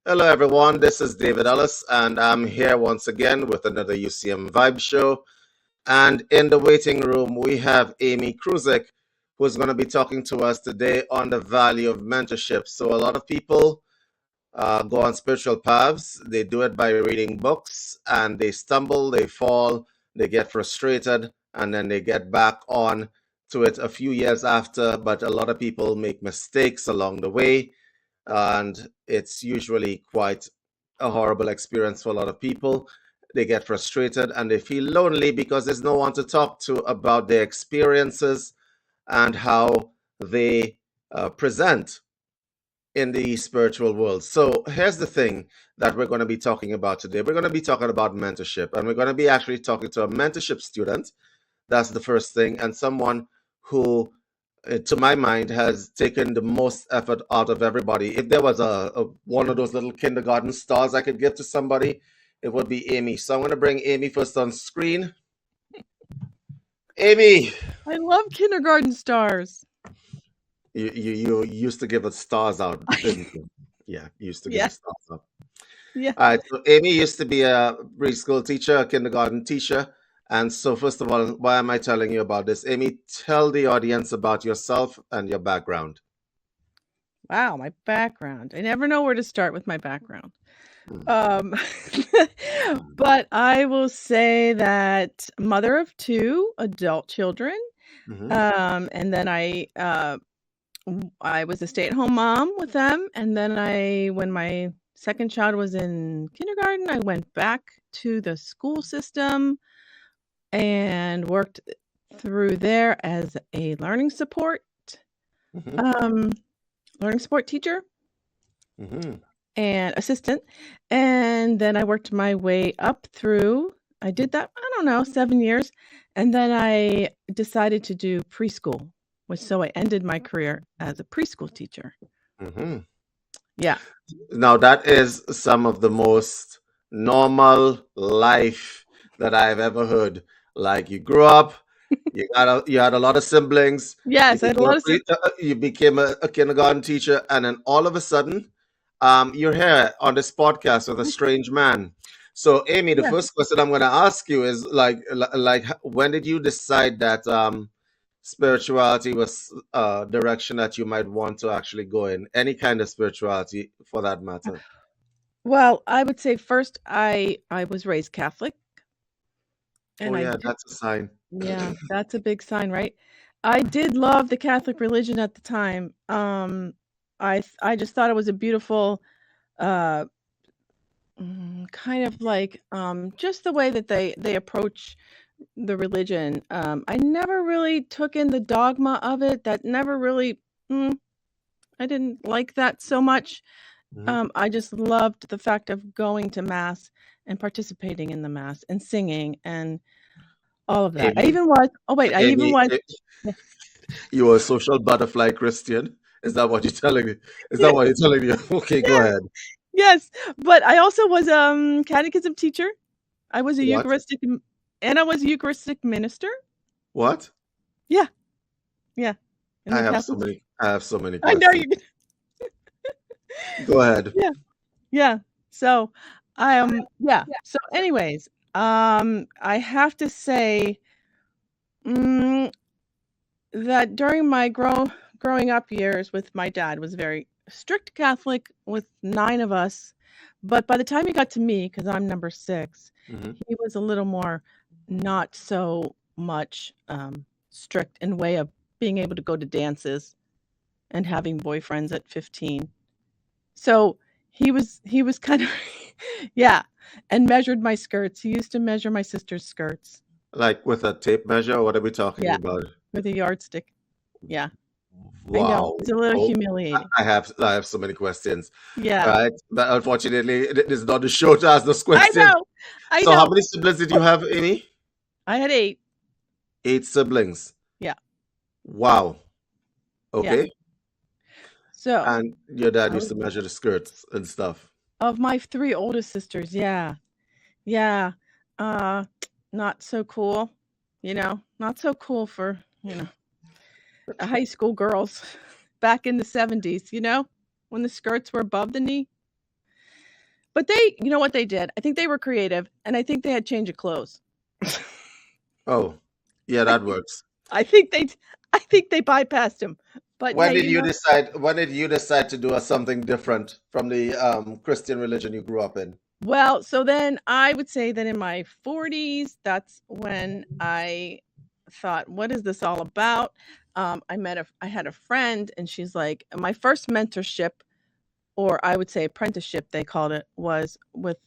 Hello, everyone. This is David Ellis, and I'm here once again with another UCM Vibe Show. And in the waiting room, we have Amy Kruzik, who's going to be talking to us today on the value of mentorship. So, a lot of people go on spiritual paths. They do it by reading books, and they stumble, they fall, they get frustrated, and then they get back on to it a few years after. But a lot of people make mistakes along the way, and it's usually quite a horrible experience for a lot of people. They get frustrated and they feel lonely because there's no one to talk to about their experiences and how they present in the spiritual world. So here's the thing that we're going to be talking about today. We're going to be talking about mentorship, and we're going to be actually talking to a mentorship student. That's the first thing, and someone who, to my mind, has taken the most effort out of everybody. If there was a one of those little kindergarten stars I could give to somebody, it would be Amy. So I'm going to bring Amy first on screen. Amy, I love kindergarten stars. you used to give us stars out, didn't you? Yeah, you used to give Yeah. us stars out. Yeah. All right, so Amy used to be a preschool teacher, a kindergarten teacher. And so, first of all, why am I telling you about this? Amy, tell the audience about yourself and your background. Wow, my background. I never know where to start with my background. Mm. But I will say that mother of 2 adult children. Mhm. And then I was a stay-at-home mom with them, and then when my second child was in kindergarten, I went back to the school system and worked through there as a learning support Mhm. teacher Mhm. and assistant. And then I worked my way up through, I did that, I don't know, 7 years. And then I decided to do preschool. So I ended my career as a preschool teacher. Mhm. Yeah. Now, that is some of the most normal life that I've ever heard. Like, you grew up, you had a lot of siblings, Yes, I had a lot of you became a kindergarten teacher, and then all of a sudden, you're here on this podcast with a strange man. So, Amy, the yeah. first question I'm going to ask you is like, when did you decide that spirituality was a direction that you might want to actually go in? Any kind of spirituality, for that matter. Well, I would say first I was raised Catholic, Oh, and I yeah, did, that's a sign. yeah, that's a big sign, right? I did love the Catholic religion at the time. I just thought it was a beautiful uh kind of like just the way that they approach the religion. I never really took in the dogma of it. That never really I didn't like that so much. Mhm. I just loved the fact of going to mass and participating in the mass and singing and all of that. I Amy, even was I even Amy, was yeah. you are a social butterfly Christian. Is that what you're telling me? Is that what you're telling me? Okay, go Yes, ahead. yes, but I also was catechism teacher. I was a What? Eucharistic and I was a Eucharistic minister. What? Yeah, yeah, in I the have so Catholic. many. I have so many I know questions. you. Go ahead. Yeah, yeah. So, yeah. So, anyways, I have to say, mm, that during my growing up years with my dad was very strict Catholic with 9 of us, but by the time he got to me, because I'm number 6, Hmm. he was a little more not so much strict in way of being able to go to dances and having boyfriends at 15. So he was kind of yeah, and measured my skirts. He used to measure my sister's skirts. Like with a tape measure? What are we talking Yeah, about? with a yardstick. Yeah, I know. Wow. It's a little Oh, humiliating. I have so many questions. Yeah. Right, but unfortunately, this is not the show to ask those I questions. know. I So, how know. many siblings did you have, Amy? I had 8. 8 siblings. Yeah. Wow. Yeah. Okay. So, And your dad I used was to measure the skirts and stuff. of my 3 oldest sisters, yeah. Yeah. Uh, not so cool, not so cool for, high school girls back in the '70s, when the skirts were above the knee. But they, you know what they did? I think they were creative, and I think they had change of clothes. Oh, yeah, that works. I think they I think they bypassed him. But When hey, did you you know, decide? When did you decide to do something different from the Christian religion you grew up in? well, so then I would say that in my 40s, that's when I thought, what is this all about? I had a friend, and she's like, my first mentorship, or I would say apprenticeship, they called it, was with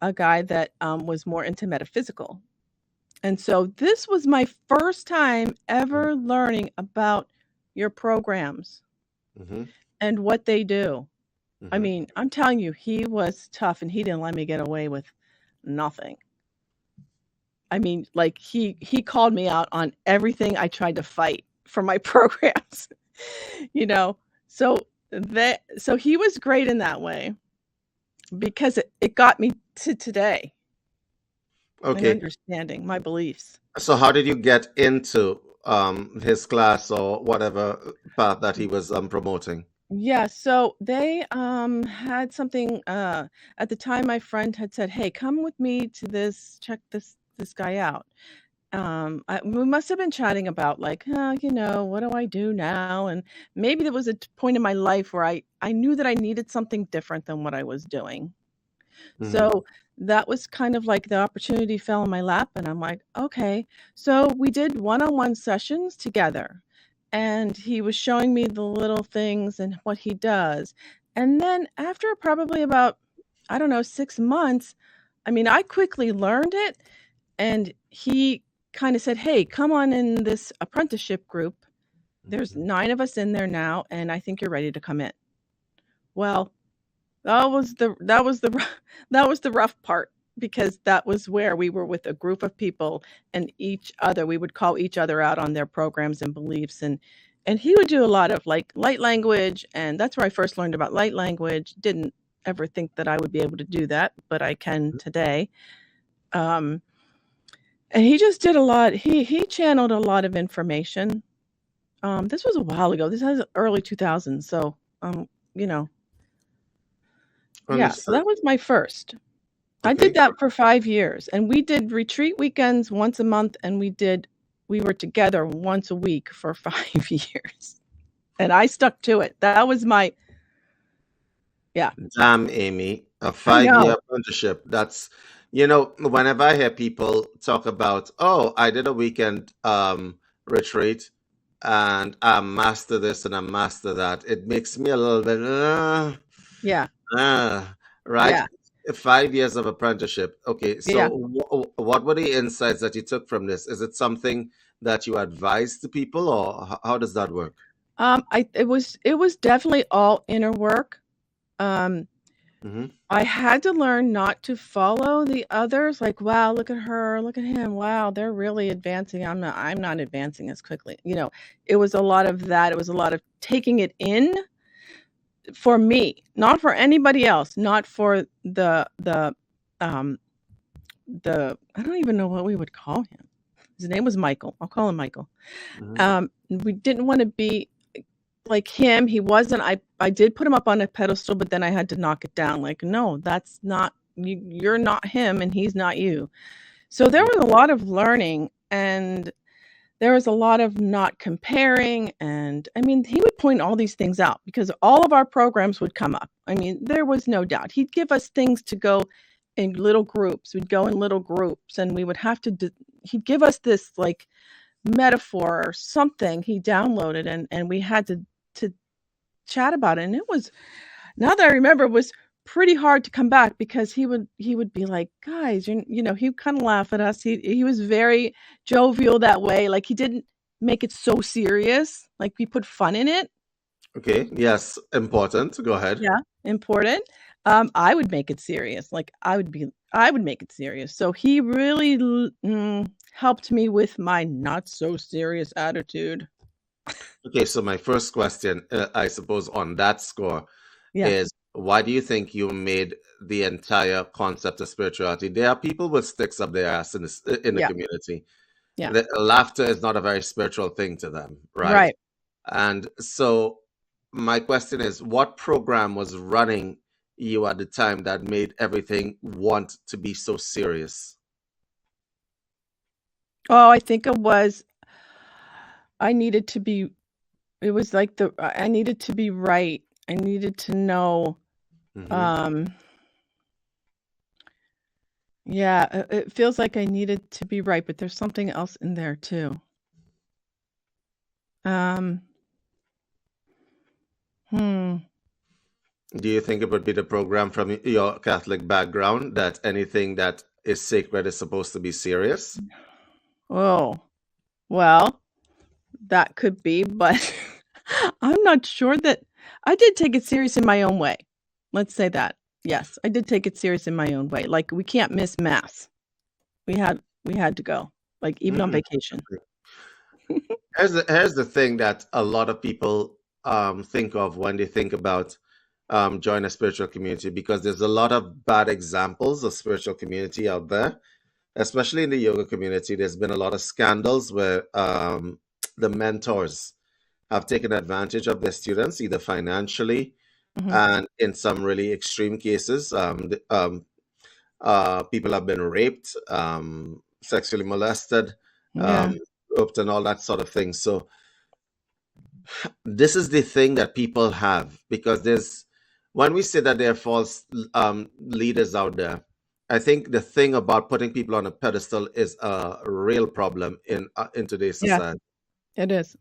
a guy that was more into metaphysical. And so this was my first time ever learning about your programs Mm-hmm. and what they do. I Mm-hmm. mean, I'm telling you, he was tough and he didn't let me get away with nothing. I mean, like he called me out on everything I tried to fight for my programs, you know. So so he was great in that way because it got me to today, my Okay. understanding, my beliefs. So how did you get into his class or whatever path that he was promoting? Yeah, so they had something at the time my friend had said, "Hey, come with me to this, check this guy out." We must have been chatting about like, what do I do now? And maybe there was a point in my life where I knew that I needed something different than what I was doing. Mm-hmm. So that was kind of like the opportunity fell in my lap, and I'm like, okay. So we did one-on-one sessions together, and he was showing me the little things and what he does. And then after probably about, I don't know, 6 months, I mean, I quickly learned it, and he kind of said, hey, come on in this apprenticeship group. There's 9 of us in there now, and I think you're ready to come in. Well, that was the rough part because that was where we were with a group of people and we would call each other out on their programs and beliefs, and he would do a lot of like light language, and that's where I first learned about light language. Didn't ever think that I would be able to do that, but I can today. Um, and he just did a lot. He channeled a lot of information. This was a while ago. This was early 2000s, so you know, yeah. So Understood. that was my first. I did Okay. that for 5 years, and we did retreat weekends once a month, and we were together once a week for 5 years, and I stuck to it. That was my yeah, Damn, Amy, a I 5 year know. apprenticeship. That's, whenever I hear people talk about, oh, I did a weekend retreat and I master this and I master that, it makes me a little bit, Yeah, right? yeah, 5 years of apprenticeship. Okay, so yeah. what were the insights that you took from this? Is it something that you advise to people, or how does that work? I it was definitely all inner work. Um, Hmm. I had to learn not to follow the others, like, "Wow, look at her, look at him. Wow, they're really advancing. I'm not advancing as quickly." It was a lot of that. It was a lot of taking it in for me, not for anybody else, not for um, I don't even know what we would call him. His name was Michael. I'll call him Michael. Hmm. We didn't wanna be like him. He wasn't I did put him up on a pedestal, but then I had to knock it down, like, "No, that's not you're not him, and he's not you." So there was a lot of learning, and there was a lot of not comparing, and I mean, he would point all these things out because all of our programs would come up. I mean, there was no doubt. He'd give us things to go in little groups. We'd go in little groups, and we would have to he'd give us this, like, metaphor or something he downloaded, and we had to chat about it, and it was, now that I remember, it was pretty hard to come back because he would be like, "Guys, he'd kinda laugh at us. He was very jovial that way, like, he didn't make it so serious, like, we put fun in it. Okay, yes, important. Go ahead. Yeah, important. I would make it serious, like, I would make it serious, so he really helped me with my not so serious attitude. Okay, so my first question, I suppose, on that score Yeah, is why do you think you made the entire concept of spirituality? There are people with sticks up their ass in the yeah, community. yeah, Laughter is not a very spiritual thing to them, right? right. And so my question is, what program was running you at the time that made everything want to be so serious? Oh, I think I needed to be it was like I needed to be right. I needed to know, Hmm. um yeah, it feels like I needed to be right, but there's something else in there too. Um, hmm. Do you think it would be the program from your Catholic background that anything that is sacred is supposed to be serious? Oh, well, that could be, but I'm not sure that I did take it serious in my own way. Let's say that. Yes, I did take it serious in my own way. Like we can't miss mass. We had to go, like even on Mm. vacation. Here's the thing that a lot of people think of when they think about join a spiritual community, because there's a lot of bad examples of spiritual community out there, especially in the yoga community. There's been a lot of scandals where the mentors have taken advantage of their students, either financially Mhm. and in some really extreme cases, people have been raped, sexually molested, Yeah. um, groped, and all that sort of thing. So this is the thing that people have, because there's when we say that there are false leaders out there, I think the thing about putting people on a pedestal is a real problem in today's Yeah, society. it is.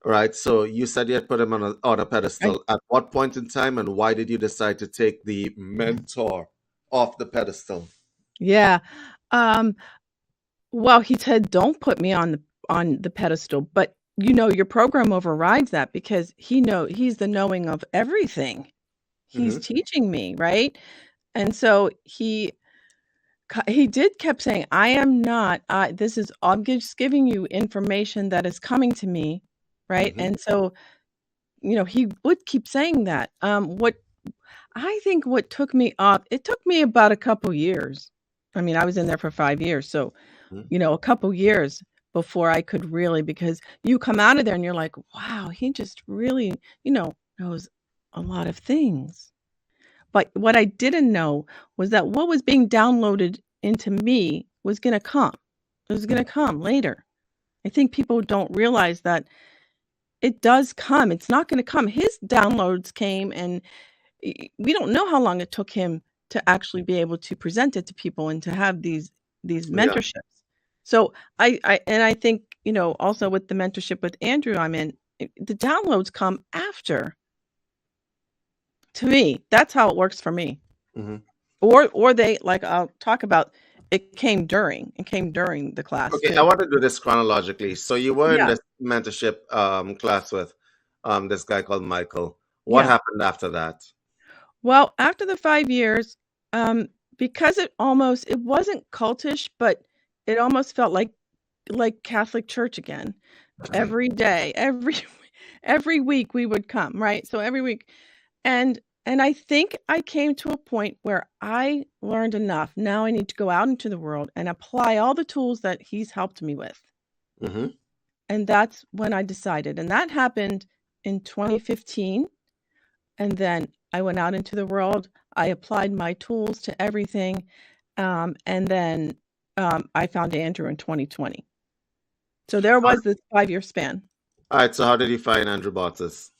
Right. So you said you had put him on a I pedestal. At what point in time, and why did you decide to take the mentor off the pedestal? Yeah. Um, well, he said, "Don't put me on the pedestal," but, your program overrides that because he's the knowing of everything. He's Hmm. teaching me, right? And so he did kept saying, "I am not, this is I'm just giving you information that is coming to me," right? Hmm. And so, he would keep saying that. What took me off it took me about a couple years. I mean, I was in there for 5 years, so, a couple years before I could really because you come out of there and you're like, "Wow, he just really, knows a lot of things." But what I didn't know was that what was being downloaded into me was gonna come. It was gonna come later. I think people don't realize that it does come. It's not gonna come. His downloads came and we don't know how long it took him to actually be able to present it to people and to have these Yeah. mentorships. So I think, also with the mentorship with Andrew I'm in, the downloads come after. To me, that's how it works for me. Hmm. Or they like I'll talk about it came during the class Okay, I too. want to do this chronologically. So you were in Yeah, this mentorship class with this guy called Michael. What yeah. happened after that? Well, after the 5 years, um, because it wasn't cultish, but it almost felt like Catholic church again. Every day, every week we would come, right? So every week. And I think I came to a point where I learned enough. Now I need to go out into the world and apply all the tools that he's helped me with. Hmm. And that's when I decided. And that happened in 2015. And then I went out into the world. I applied my tools to everything. And then I found Andrew in 2020. So there was this 5-year span. All right. So how did you find Andrew Bartis?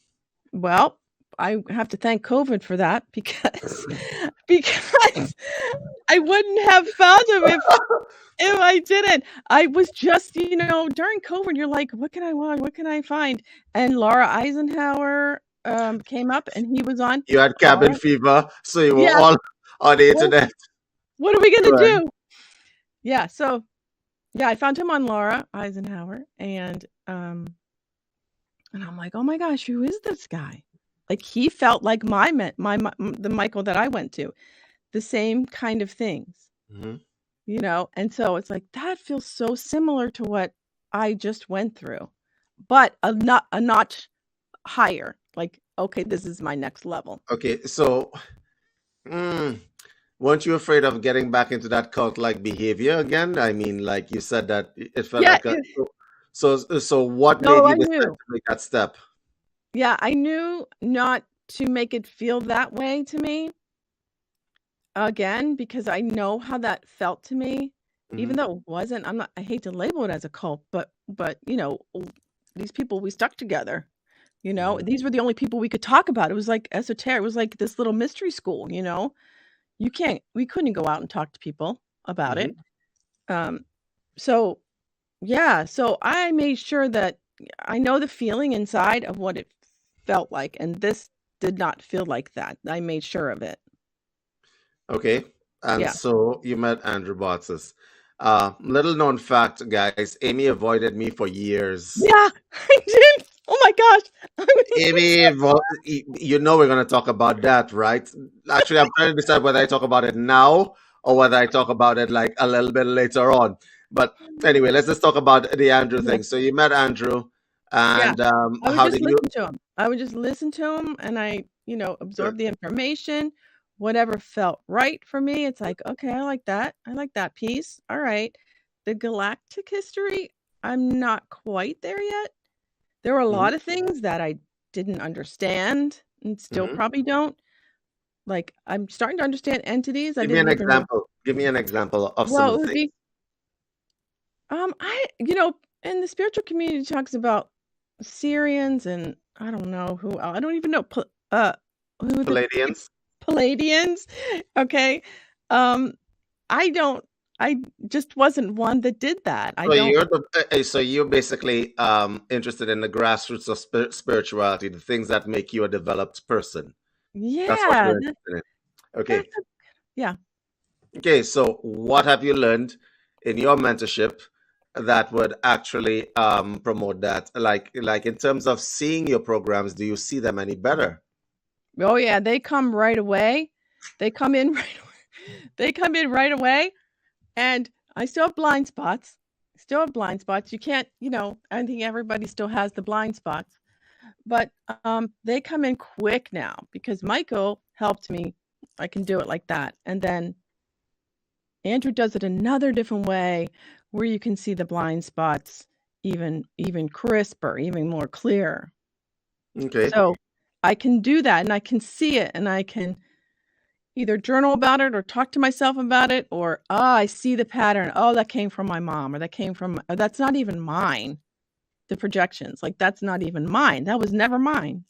Well, I have to thank COVID for that because because I wouldn't have found him if I didn't. I was just, during COVID, you're like, "What can I watch? What can I find?" And Laura Eisenhower, came up and he was on. You had cabin Laura fever, so you were Yeah, all on the "What internet. what are we gonna Right. do?" Yeah, so, yeah, I found him on Laura Eisenhower, and I'm like, "Oh my gosh, who is this guy?" Like, he felt like the Michael that I went to, the same kind of things. Hmm. And so it's like, that feels so similar to what I just went through, but a notch higher, like, okay, this is my next level. Okay. So, mm, weren't you afraid of getting back into that cult-like behavior again? I mean, like you said that it felt Yeah, like a. So what made no, you I decide knew. to make that step? Yeah, I knew not to make it feel that way to me. again, because I know how that felt to me, even Hmm. though it wasn't. I hate to label it as a cult, but these people, we stuck together. Hmm. These were the only people we could talk about. It was like esoteric. It was like this little mystery school. We couldn't go out and talk to people about it. Hmm. Um, so yeah, so I made sure that I know the feeling inside of what it felt like, and this did not feel like that. I made sure of it. Okay. And Yeah. so you met Andrew Bartzis. Little known fact, guys, Amy avoided me for years. Yeah, I did. Oh my gosh. I was Amy, you know we're going to talk about that, right? Actually, I'm trying to decide whether I talk about it now or whether I talk about it like a little bit later on. But anyway, let's just talk about the Andrew yeah, thing. So you met Andrew, yeah. and I would how just did you? listen to him. I would just listen to him, and I Good. absorb the information, whatever felt right for me. It's like, "Okay, I like that. I like that piece. Alright." The galactic history, I'm not quite there yet. There were a Hmm. lot of things that I didn't understand and still Hmm. probably don't. Like, I'm starting to understand entities. I Give me didn't an even re example. Give me an example of some well, of it the would things. be in the spiritual community talks about Syrians and I don't know who I don't even know who the peop Palladians. Palladians, okay? Um, I don't I just wasn't one that did that. I So don't you're basically interested in the grassroots of spirituality, the things that make you a developed person. That's what yeah, you're interested in. Okay. that's a yeah. Okay. So what have you learned in your mentorship that would actually promote that? Like in terms of seeing your programs, do you see them any better? Oh, yeah, they come right away. They come in right away. They come in right away, and I still have blind spots. Still have blind spots. You can't, I think everybody still has the blind spots, but, they come in quick now because Michael helped me. I can do it like that, and then Andrew does it another different way where you can see the blind spots even crisper, even more clear. Okay. So, I can do that, and I can see it, and I can either journal about it or talk to myself about it or, I see the pattern. Oh, that came from my mom or that came from or that's not even mine, the projections, like, that's not even mine. That was never mine.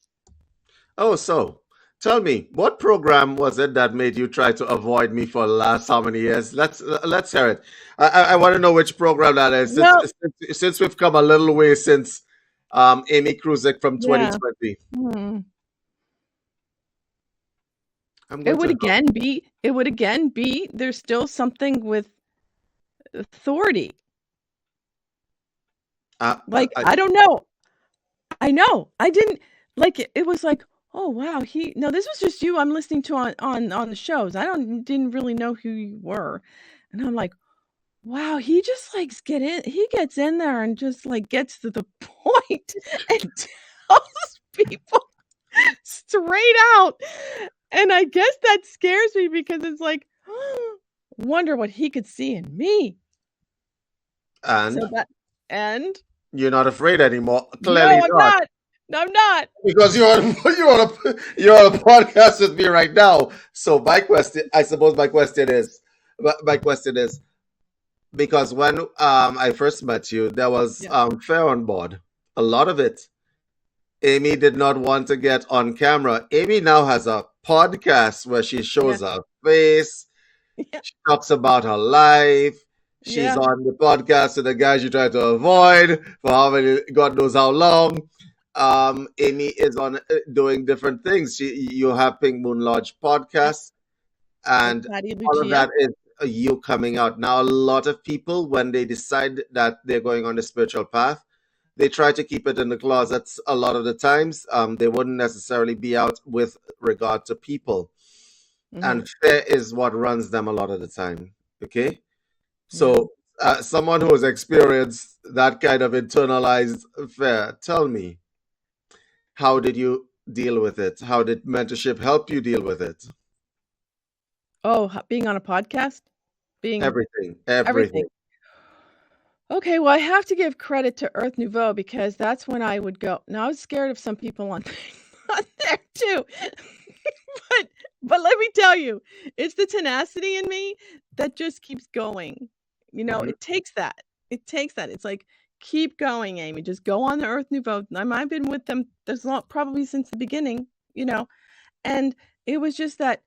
Oh, so tell me, what program was it that made you try to avoid me for the last how many years? Let's hear it. I want to know which program that is. Well, Since we've come a little way since Amy Kruzik from yeah. 2020. Hmm. I'm It going would to again be there's still something with authority. Like, I I don't know. I know. I didn't like it was like, "Oh, wow, he no, this was just you I'm listening to on the shows. I didn't really know who you were." And I'm like, wow, he just likes he gets in there and just, like, gets to the point and tells people straight out, and I guess that scares me because it's like, wonder what he could see in me. So and that and you're not afraid anymore. no, Clearly I'm not, not. No, I'm not. because you're on a podcast with me right now. So my question, I suppose, my question is, because when I first met you, there was Yeah, fair on board. A lot of it, Amy did not want to get on camera. Amy now has a podcast where she yeah, shows her face. yeah, She talks about her life. She's yeah, on the podcast with the guys you try to avoid for how many, God knows how long. Amy is on doing different things. You have Pink Moon Lodge yeah, podcast, with and Patty all of Lucia. that is you coming out. Now, a lot of people, when they decide that they're going on the spiritual path, they try to keep it in the closets a lot of the times. They wouldn't necessarily be out with regard to people. Mhm, And fear is what runs them a lot of the time. Okay? yeah. So, someone who has experienced that kind of internalized fear, tell me, how did you deal with it? How did mentorship help you deal with it? Oh, being on a podcast? Being Everything, everything. everything. Okay, well, I have to give credit to Earth Nouveau because that's when I would go. Now, I was scared of some people on on there too, but But let me tell you, it's the tenacity in me that just keeps going. Mhm. It takes that. It takes that. It's like, "Keep going, Amy. Just go on the Earth Nouveau." I've been with them this long probably since the beginning, and it was just that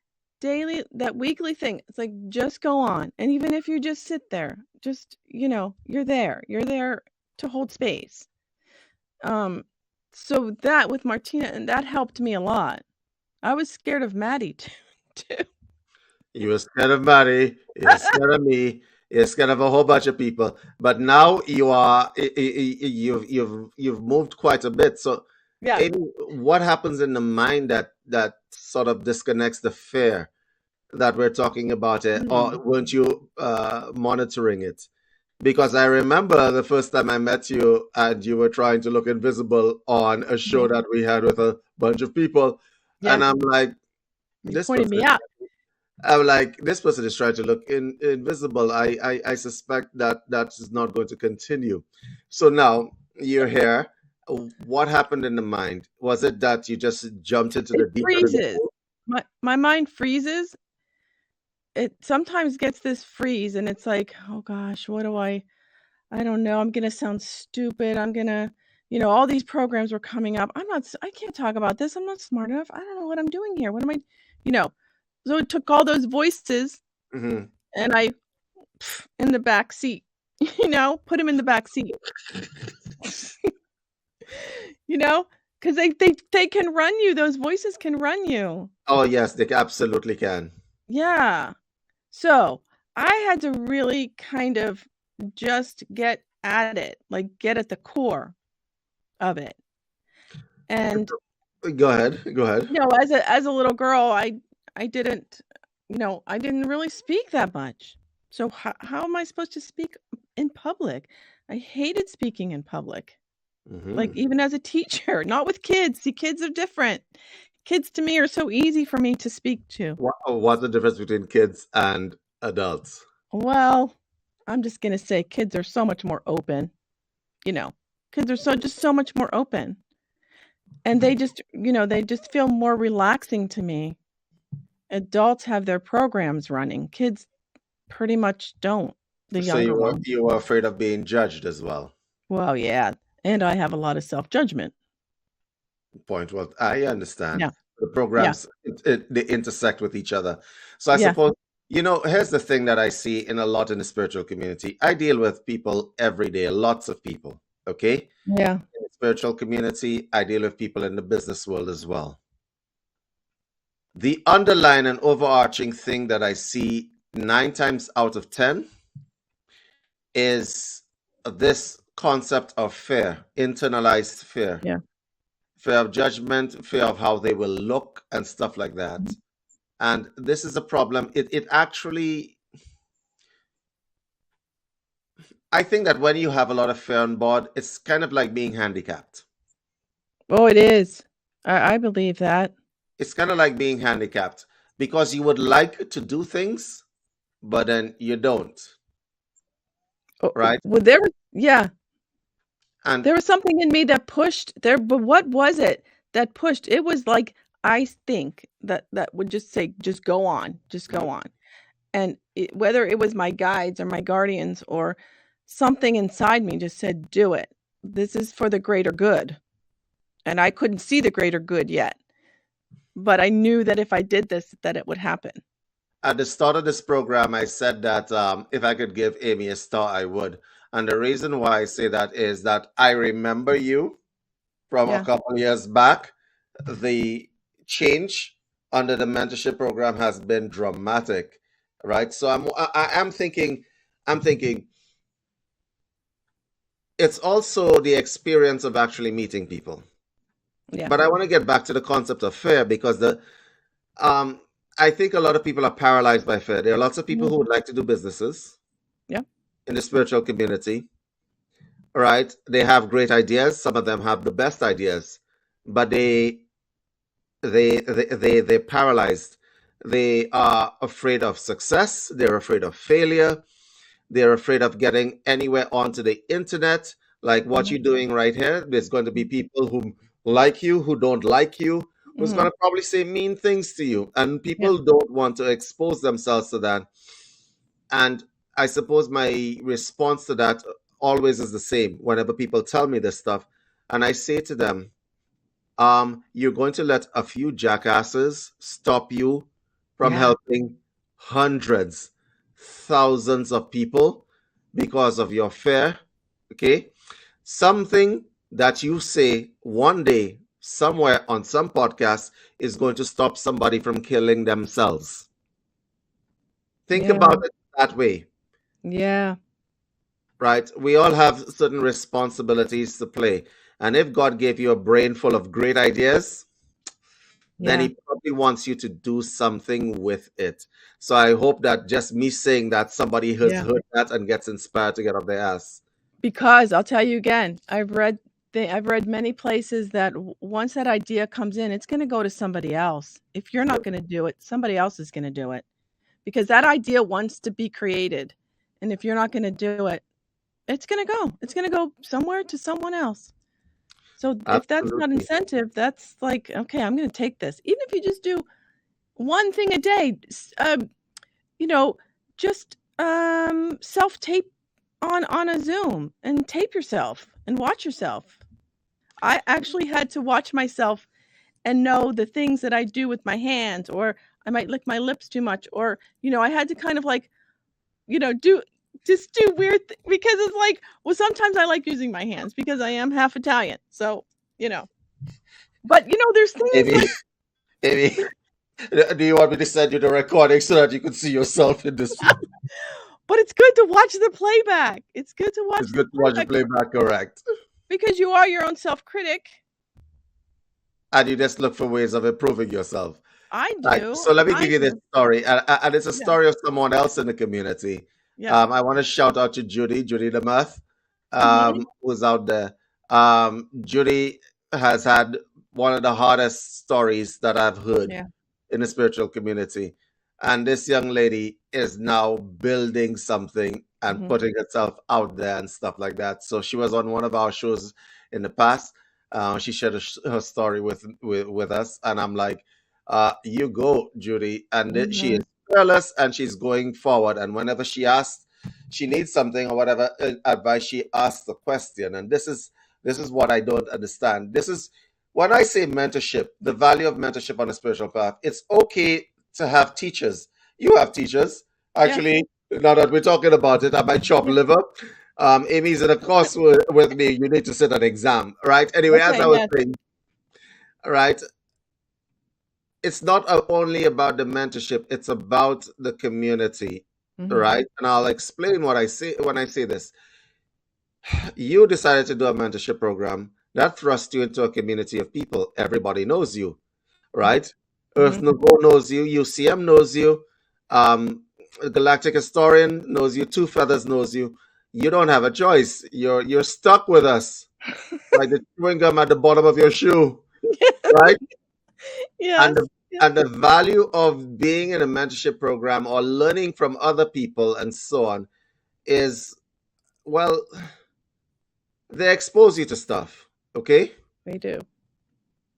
weekly thing. It's like, "Just go on." And even if you just sit there, just, you're there. You're there to hold space. Um, so that with Martina and that helped me a lot. I was scared of Maddie too. You were scared of Maddie, you're scared of me, you're scared of a whole bunch of people. But now you've moved quite a bit. So, Yeah. Amy, what happens in the mind that sort of disconnects the fear that we're talking about it, or Mm, weren't you monitoring it? Because I remember the first time I met you and you were trying to look invisible on a show mhm. that we had with a bunch of people. And Yeah, I'm like, you this pointed person me is out. I'm like, this person is trying to look invisible. I suspect that is not going to continue. So now you're here. What happened in the mind? Was it that you just jumped into the It deep end of the freezes. pool? My mind freezes. It sometimes gets this freeze, and it's like, "Oh gosh, what do I don't know, I'm gonna sound stupid, I'm gonna" all these programs were coming up. I can't talk about this, I'm not smart enough, I don't know what I'm doing here, what am I you know? So it took all those voices, Hmm. and I in the back seat, put him in the back seat. You know, because they can run you, those voices can run you. Oh yes, they absolutely can. Yeah. So, I had to really kind of just get at it, like, get at the core of it. And, Go ahead. Go ahead. as a little girl, I didn't I didn't really speak that much. So how am I supposed to speak in public? I hated speaking in public. Like, Hmm. even as a teacher, not with kids. See, kids are different. Kids to me are so easy for me to speak to. What's the difference between kids and adults? Well, I'm just gonna say kids are so much more open, you know. Kids are so much more open. And they just feel more relaxing to me. Adults have their programs running. Kids pretty much don't, the So younger ones. you were afraid of being judged as well. Well, yeah. And I have a lot of self-judgment. Point. Well, I understand. Yeah. The Yeah. programs they intersect with each other. So I Yeah. suppose here's the thing that I see in a lot in the spiritual community. I deal with people every day, lots of people. Okay, Yeah. in the spiritual community, I deal with people in the business world as well. The underlying and overarching thing that I see 9 times out of 10 is this concept of fear, internalized fear, Yeah. fear of judgment, fear of how they will look, and stuff like that. Mhm. And this is a problem. It actually, I think that when you have a lot of fear on board, it's kind of like being handicapped. Oh, it is. I believe that. It's kind of like being handicapped because you would like to do things, but then you don't, right? Well, yeah. And There was something in me that pushed there, but what was it that pushed? It was like, I think that would just say, "Just go on, just go on." And whether it was my guides or my guardians or something inside me just said, "Do it. This is for the greater good." And I couldn't see the greater good yet, but I knew that if I did this, that it would happen. at the start of this program, I said that if I could give Amy a star, I would. And the reason why I say that is that I remember you from a Yeah, couple years back. The change under the mentorship program has been dramatic, right? So I'm thinking it's also the experience of actually meeting people. yeah, But I want to get back to the concept of fear because the um I think a lot of people are paralyzed by fear. There are lots of people mhm, who would like to do businesses yeah, in the spiritual community, right? They have great ideas. Some of them have the best ideas, but they're paralyzed. They are afraid of success. They're afraid of failure. They're afraid of getting anywhere onto the internet, like what mhm, you're doing right here. There's going to be people who like you, who don't like you, who's Mm-hmm. going to probably say mean things to you. And Yeah. people don't want to expose themselves to that. And I suppose my response to that always is the same whenever people tell me this stuff. And I say to them, you're going to let a few jackasses stop you from Yeah. helping hundreds, thousands of people because of your fear. Okay? Something that you say one day somewhere on some podcast is going to stop somebody from killing themselves. Think Yeah. about it that way, Yeah. right? We all have certain responsibilities to play. And if God gave you a brain full of great ideas, then Yeah. he probably wants you to do something with it. So I hope that just me saying that somebody has Yeah. heard that and gets inspired to get off their ass. Because I'll tell you again, I've read many places that once that idea comes in, it's going to go to somebody else. If you're not Yep, going to do it, somebody else is going to do it because that idea wants to be created. And if you're not going to do it, it's going to go. It's going to go somewhere to someone else. So if that's not absolutely. incentive, that's like, okay, I'm going to take this. Even if you just do one thing a day, you know, just self tape on a Zoom and tape yourself and watch yourself. I actually had to watch myself and know the things that I do with my hands, or I might lick my lips too much, or I had to kind of like, do just do weird because it's like, well, sometimes I like using my hands because I am half Italian. So, you know. But there's things Amy, like Amy, do you want me to send you the recording so that you can see yourself in this? but it's good to watch the playback. It's good to watch It's the good to watch you playback play back, correct? because you are your own self-critic. And you just look for ways of improving yourself. I Right. do. So let me I give you this do. story, and it's a Yeah. story of someone else in the community. Yeah. I want to shout out to Judy the Math, Mhm. who's out there. Judy has had one of the hardest stories that I've heard Yeah. in the spiritual community. And this young lady is now building something and Mhm. putting herself out there and stuff like that. So she was on one of our shows in the past. She shared her story with us, and I'm like, "You go, Judy." And she is Mhm. fearless, and she's going forward. And whenever she needs something or whatever advice, she asks the question. And this is what I don't understand. This is when I say mentorship, the value of mentorship on a spiritual path. It's okay to have teachers. You have teachers. Yeah. Actually, now that we're talking about it, I might chop Yeah. liver. Amy's in a course with me. You need to sit an exam, right? Anyway, as Okay. I was Yes. saying, right, it's not only about the mentorship, it's about the community, Mhm. right? And I'll explain what I say when I say this. You decided to do a mentorship program that thrust you into a community of people. Everybody knows you, Mhm. right? Earth Mhm. Nouveau knows you, UCM knows you, um, Galactic Historian knows you, Two Feathers knows you. You don't have a choice. You're stuck with us, like the chewing gum at the bottom of your shoe, right? And Yes. the, Yeah. and the value of being in a mentorship program or learning from other people and so on is, well, they expose you to stuff, okay? We do.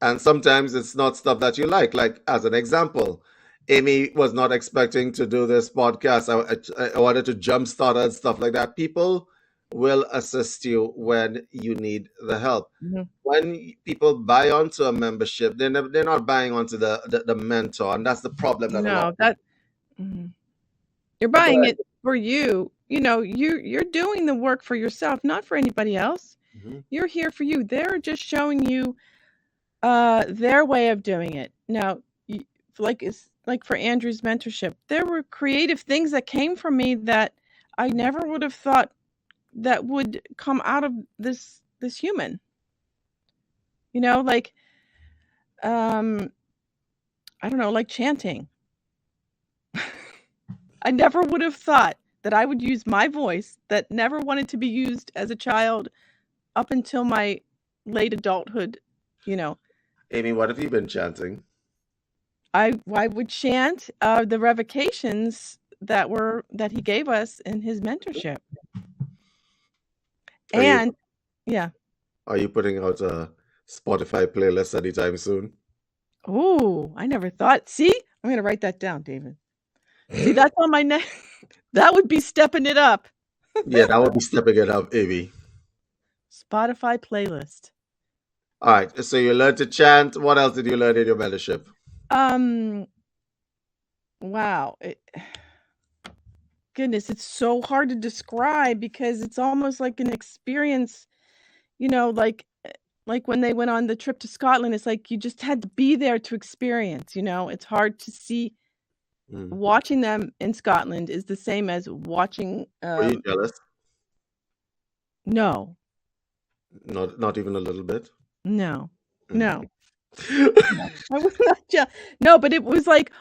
And sometimes it's not stuff that you like. Like, as an example, Amy was not expecting to do this podcast. I wanted to jumpstart her and stuff like that. People will assist you when you need the help. Mhm. When people buy onto a membership, they're not buying onto the mentor. And that's the problem that a lot No, of that mhm. You're people. Go buying ahead. it for you. You're doing the work for yourself, not for anybody else. Mhm. You're here for you. They're just showing you their way of doing it. Now, like it's like for Andrew's mentorship, there were creative things that came from me that I never would have thought that would come out of this human. Like um I don't know, like chanting. I never would have thought that I would use my voice that never wanted to be used as a child up until my late adulthood, you know. Amy, what have you been chanting? I would chant the revocations that he gave us in his mentorship. Are you And yeah. are you putting out a Spotify playlist anytime soon? Oh, I never thought. See, I'm gonna write that down, David. See, that's on my neck. That would be stepping it up. Yeah, that would be stepping it up, Amy. Spotify playlist. All right. So you learned to chant. What else did you learn in your mentorship? Um, wow. Goodness, it's so hard to describe because it's almost like an experience, like when they went on the trip to Scotland, it's like you just had to be there to experience, It's hard to see. Mm. Watching them in Scotland is the same as watching, Were you jealous? no, Not even a little bit. no, Mm. no, no. I was not no, but it was like,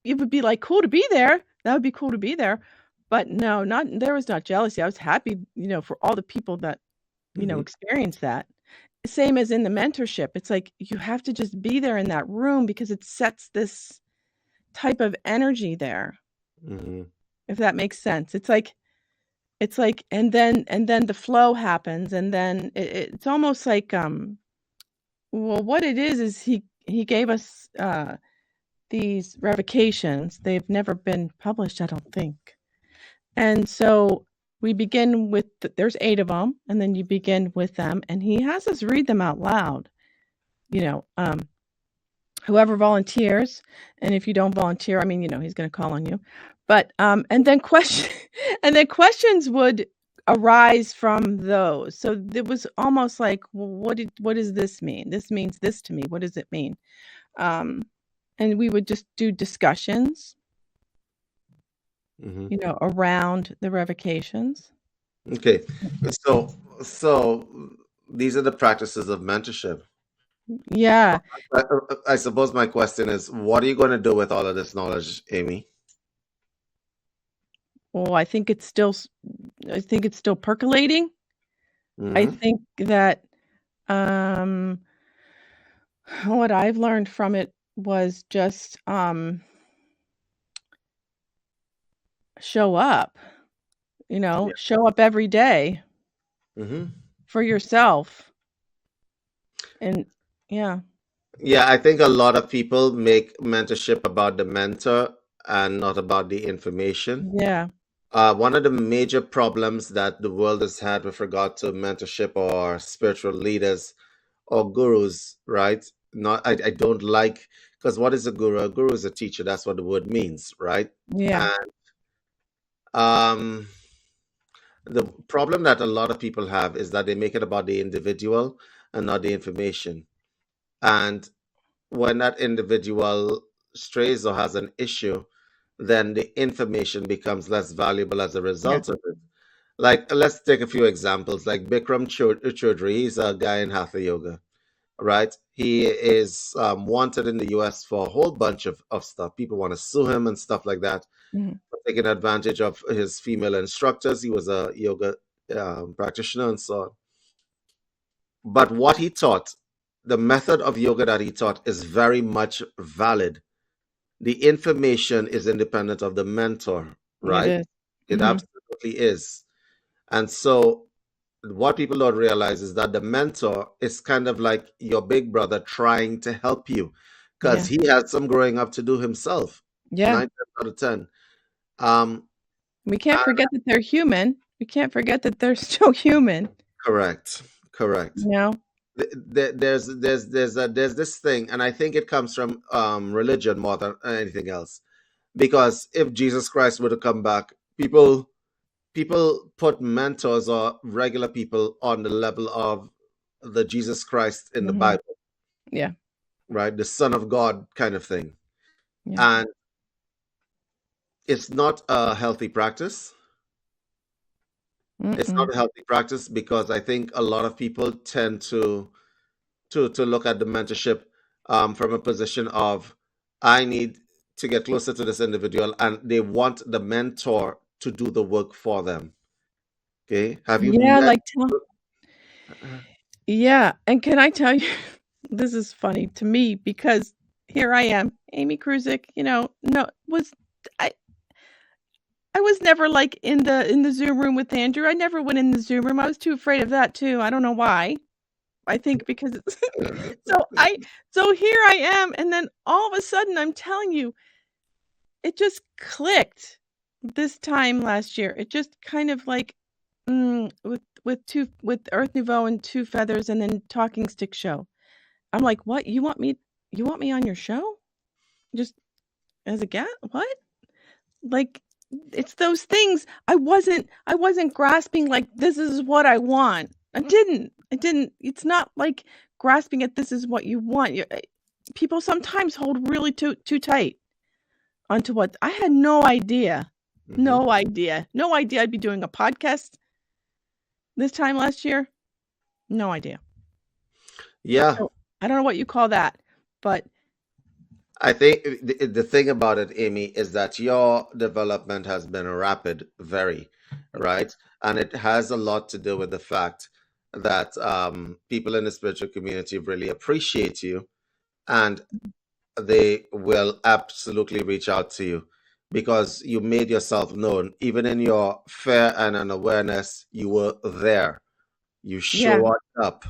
it would be, like, cool to be there. That would be cool to be there. But no, there was not jealousy. I was happy, for all the people that, Mhm. experienced that. Same as in the mentorship. It's like you have to just be there in that room because it sets this type of energy there, Mhm. if that makes sense. It's like and then the flow happens, and then it's almost like, well, what it is he gave us, these revocations. They've never been published, I don't think. And so we begin with there's 8 of them, and then you begin with them, and he has us read them out loud, you know, um, whoever volunteers, and if you don't volunteer, I mean, he's gonna call on you. But, and then question and then questions would arise from those. So it was almost like, "Well, what does this mean? This means this to me. What does it mean?" Um, and we would just do discussions, Mhm. around the revocations. Okay. So these are the practices of mentorship. Yeah. I suppose my question is, what are you going to do with all of this knowledge, Amy? Well, I think it's still percolating. I Hmm. think that, um, what I've learned from it was just, show up, Yeah. show up every day Hmm. for yourself. And yeah, Yeah, I think a lot of people make mentorship about the mentor and not about the information. yeah, One of the major problems that the world has had with regard to mentorship or spiritual leaders or gurus, right? Not, I don't like, because what is a guru? A guru is a teacher. That's what the word means, right? yeah, And um, the problem that a lot of people have is that they make it about the individual and not the information. And when that individual strays or has an issue, then the information becomes less valuable as a yeah, result of it. Like, let's take a few examples. Like Bikram Choudhury, he's a guy in Hatha Yoga, right? He is wanted in the US for a whole bunch of stuff. People want to sue him and stuff like that, mhm, for taking advantage of his female instructors. He was a yoga practitioner and so on. But what he taught, the method of yoga that he taught, is very much valid. The information is independent of the mentor, it right? is. It Mhm, absolutely is. And so what people don't realize is that the mentor is kind of like your big brother trying to help you because yeah, he had some growing up to do himself, yeah. 9 times out of 10. Um, We can't and forget that they're human. We can't forget that they're still human, correct, correct. you know? There's this thing, and I think it comes from religion more than anything else. Because if Jesus Christ were to come back, people put mentors or regular people on the level of the Jesus Christ in the Mhm. Bible, Yeah, right? The Son of God kind of thing. yeah. And it's not a healthy practice. It's Mm-mm. not a healthy practice because I think a lot of people tend to look at the mentorship from a position of I need to get closer to this individual, and they want the mentor to do the work for them. Okay, have you Yeah, met? like, yeah, and can I tell you, this is funny to me because here I am, Amy Kruzik, no, I was never, like, in the Zoom room with Andrew. I never went in the Zoom room. I was too afraid of that too. I don't know why. I think because it's so here I am, and then all of a sudden I'm telling you, it just clicked this time last year. It just kind of like with Earth Nouveau and Two Feathers and then Talking Stick Show. I'm like, "What? You want me on your show? Just as a guest? What?" Like, it's those things. I wasn't grasping like this is what I want. I didn't. It's not like grasping at this is what you want. People sometimes hold really too tight onto what I had no idea. Mm-hmm. No idea. No idea I'd be doing a podcast this time last year. No idea. Yeah. So, I don't know what you call that, but I think the thing about it, Amy, is that your development has been rapid, very, right? And it has a lot to do with the fact that people in the spiritual community really appreciate you, and they will absolutely reach out to you because you made yourself known. Even in your fear and unawareness, you were there. You yeah, showed up,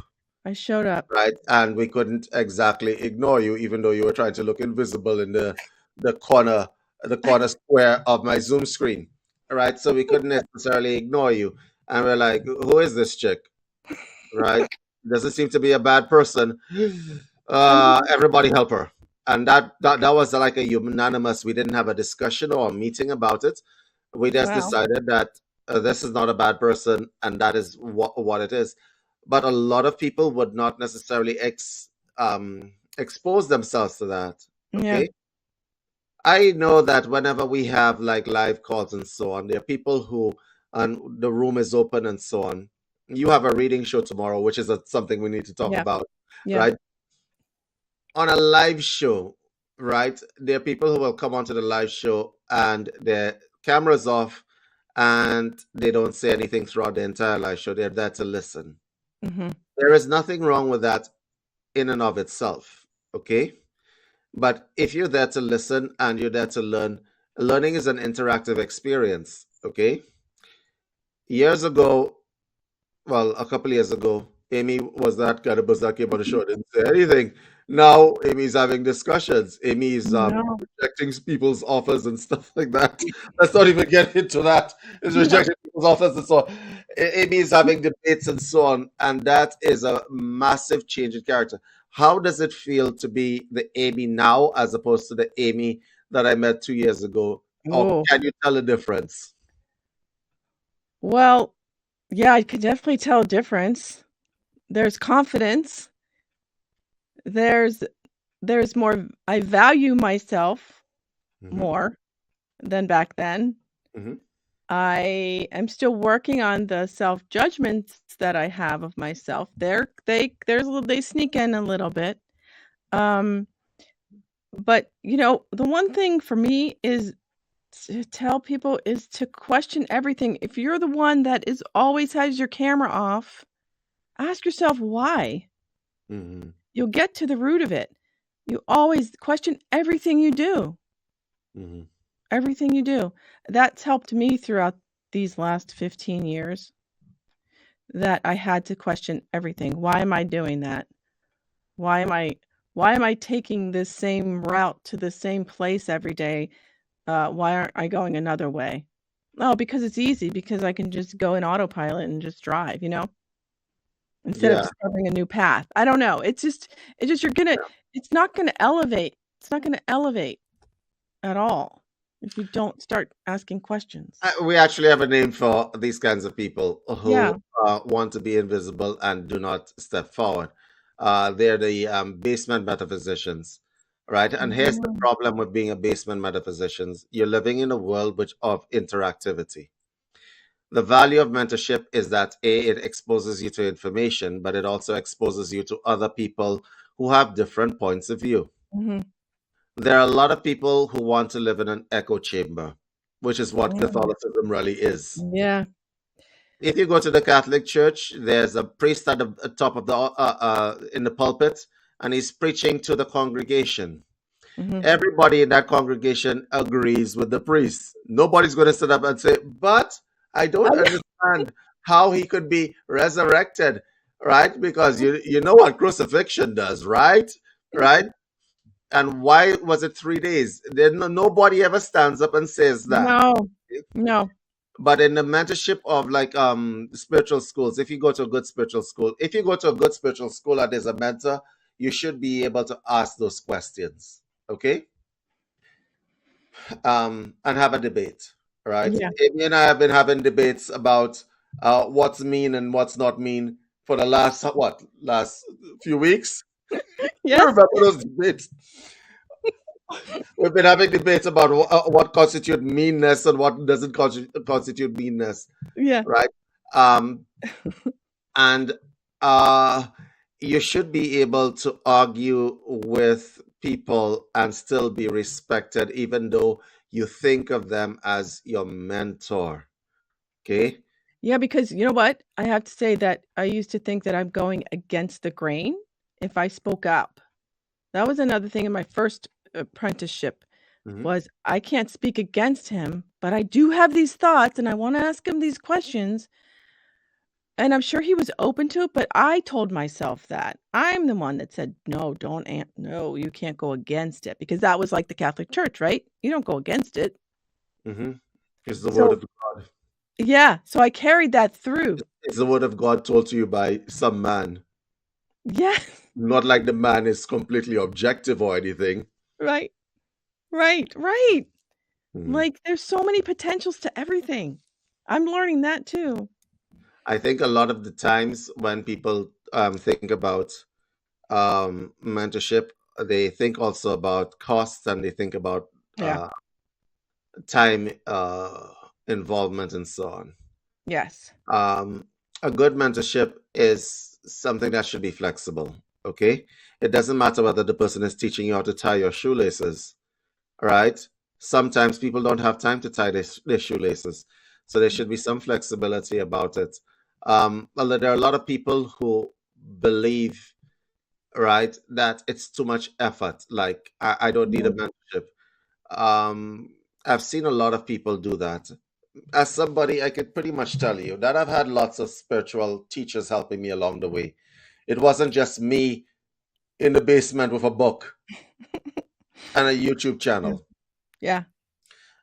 I showed up. right? And we couldn't exactly ignore you, even though you were trying to look invisible in the corner, the corner square of my Zoom screen, right? So we couldn't necessarily ignore you. And we're like, who is this chick, right? Doesn't seem to be a bad person. Everybody help her. And that was like a unanimous. We didn't have a discussion or a meeting about it. We just Wow. decided that this is not a bad person, and that is what it is. But a lot of people would not necessarily expose themselves to that. Yeah. Okay, I know that whenever we have like live calls and so on, there are people who, and the room is open and so on. You have a reading show tomorrow, which is something we need to talk Yeah. about, Yeah. right? On a live show, right? There are people who will come onto the live show and their cameras off and they don't say anything throughout the entire live show. They're there to listen. Mm-hmm. There is nothing wrong with that in and of itself, okay? But if you're there to listen and you're there to learn, learning is an interactive experience, okay? Years ago, well, a couple years ago, Amy was that kind of buzz that came on the show, didn't say anything. Now Amy's having discussions. Amy's No. rejecting people's offers and stuff like that. Let's not even get into that. It's No. rejecting people's offers and so on. Amy's having debates and so on, and that is a massive change in character. How does it feel to be the Amy now as opposed to the Amy that I met 2 years ago? Or Oh. can you tell the difference? Well, yeah, I could definitely tell a difference. There's confidence. There's more. I value myself Mm-hmm. more than back then. Mm-hmm. I am still working on the self-judgments that I have of myself. They sneak in a little bit. But the one thing for me is to tell people is to question everything. If you're the one that is always has your camera off, ask yourself why. Mm-hmm. You'll get to the root of it. You always question everything you do. Mm-hmm. Everything you do. That's helped me throughout these last 15 years that I had to question everything. Why am I doing that? Why am I taking this same route to the same place every day? Why aren't I going another way? Oh, because it's easy, because I can just go in autopilot and just drive, instead of Yeah. discovering a new path. I don't know. It's just it's not gonna elevate. It's not gonna elevate at all if you don't start asking questions. We actually have a name for these kinds of people Yeah. who want to be invisible and do not step forward. They're the basement metaphysicians, right? And here's the Mhm. problem with being a basement metaphysician. You're living in a world of interactivity. The value of mentorship is that A, it exposes you to information, but it also exposes you to other people who have different points of view. Mhm. There are a lot of people who want to live in an echo chamber, which is what Mm. Catholicism really is. Yeah. If you go to the Catholic Church, there's a priest at the top of the in the pulpit, and he's preaching to the congregation. Mhm. Everybody in that congregation agrees with the priest. Nobody's going to sit up and say, "But I don't understand how he could be resurrected." right? Because you know what crucifixion does, right? Right? And why was it 3 days? Then nobody ever stands up and says that. No, no. But in the mentorship of like spiritual schools, if you go to a good spiritual school, if you go to a good spiritual school and there's a mentor, you should be able to ask those questions. Okay? And have a debate, right? Yeah. Amy and I have been having debates about what's mean and what's not mean for the last few weeks. You Yes. remember those debates? We've been having debates about what constitute meanness and what doesn't constitute meanness, Yeah. right? Um, and uh, you should be able to argue with people and still be respected, even though you think of them as your mentor. Okay. Yeah, because you know what? I have to say that I used to think that I'm going against the grain if I spoke up. That was another thing in my first apprenticeship Hmm. was I can't speak against him, but I do have these thoughts and I want to ask him these questions. And I'm sure he was open to it, but I told myself that. I'm the one that said, "No, no, you can't go against it," because that was like the Catholic Church, right? You don't go against it. Hmm. It's the word So, of God. yeah, so I carried that through. It's the word of God told to you by some man. Yeah, Not like the man is completely objective or anything. right, right, right. Mhm. Like, there's so many potentials to everything. I'm learning that too. I think a lot of the times when people think about mentorship, they think also about costs and they think about Yeah. time involvement and so on. Yes. Um, a good mentorship is something that should be flexible. Okay, it doesn't matter whether the person is teaching you how to tie your shoelaces. All right. Sometimes people don't have time to tie their shoelaces, so there should be some flexibility about it. Well, there are a lot of people who believe, right, that it's too much effort. Like I don't need a Mhm. mentorship. Um, I've seen a lot of people do that. As somebody, I could pretty much tell you that I've had lots of spiritual teachers helping me along the way. It wasn't just me in the basement with a book and a YouTube Yeah. channel. Yeah.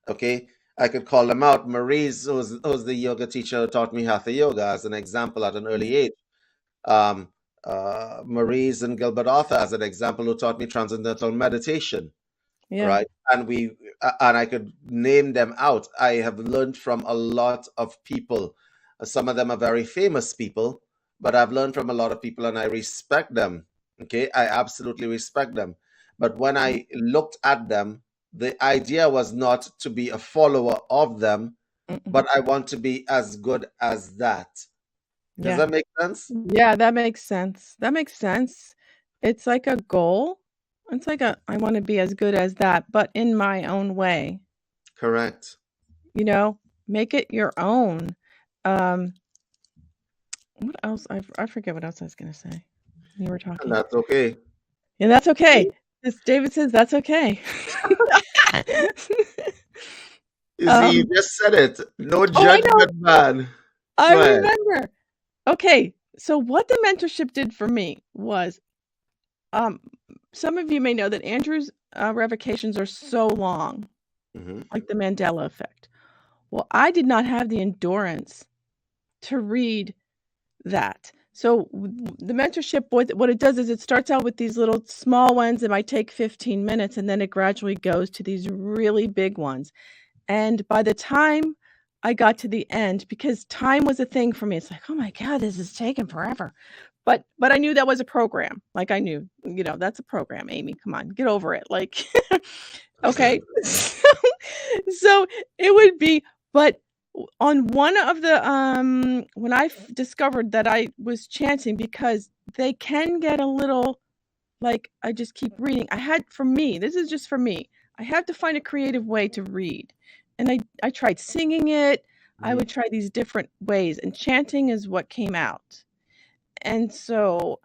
Okay, I could call them out. Marie's, who's the yoga teacher who taught me hatha yoga, as an example at an early age. Um, Marie's and Gilbert Arthur as an example who taught me transcendental meditation, Yeah. right? And I could name them out. I have learned from a lot of people. Some of them are very famous people, but I've learned from a lot of people and I respect them. Okay, I absolutely respect them. But when I looked at them, the idea was not to be a follower of them, Mm-mm. but I want to be as good as that. Does Yeah. that make sense? Yeah, that makes sense. That makes sense. It's like a goal. It's like I wanna be as good as that, but in my own way, Correct. you know? Make it your own. Um, what else? I forget what else I was gonna say. You were And talking. that's okay. And that's okay. As David says, that's okay. You see, you Um, just said it. No oh, I know. judgment, man. I Go ahead. remember. Okay, so what the mentorship did for me was, um, some of you may know that Andrew's, revocations are so long, Hmm. like the Mandela effect. Well, I did not have the endurance to read that. So the mentorship, what it does is it starts out with these little small ones that might take 15 minutes, and then it gradually goes to these really big ones. And by the time I got to the end, because time was a thing for me, it's like, oh my God, this is taking forever. But I knew that was a program. Like I knew, that's a program, Amy. Come on, get over it. Like, okay. So it would be, but on one of the when I discovered that I was chanting, because they can get a little, like, I just keep reading. For me, this is just for me. I have to find a creative way to read. And I tried singing it. I Hmm. would try these different ways, and chanting is what came out. And so